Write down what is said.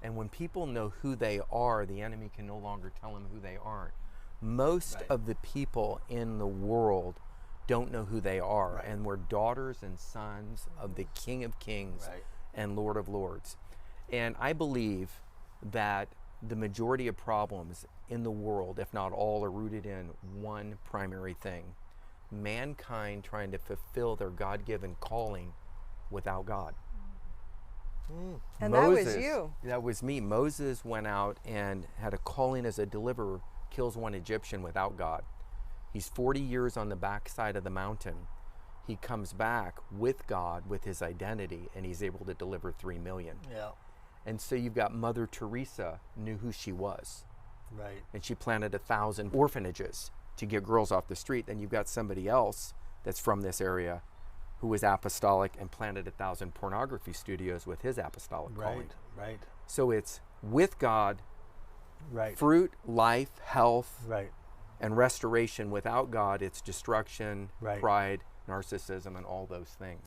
And when people know who they are, the enemy can no longer tell them who they aren't. Most of the people in the world don't know who they are, and we're daughters and sons of the King of Kings and Lord of Lords. And I believe that the majority of problems in the world, if not all, are rooted in one primary thing: mankind trying to fulfill their God-given calling without God. And Moses, that was you. That was me. Moses went out and had a calling as a deliverer, kills one Egyptian without God. He's 40 years on the backside of the mountain. He comes back with God, with his identity, and he's able to deliver 3 million. Yeah. And so you've got Mother Teresa knew who she was. Right. And she planted 1,000 orphanages to get girls off the street. Then you've got somebody else that's from this area who was apostolic and planted 1,000 pornography studios with his apostolic calling. Right. So it's with God, Right. fruit, life, health, Right. and restoration. Without God, it's destruction, Right. pride, narcissism, and all those things.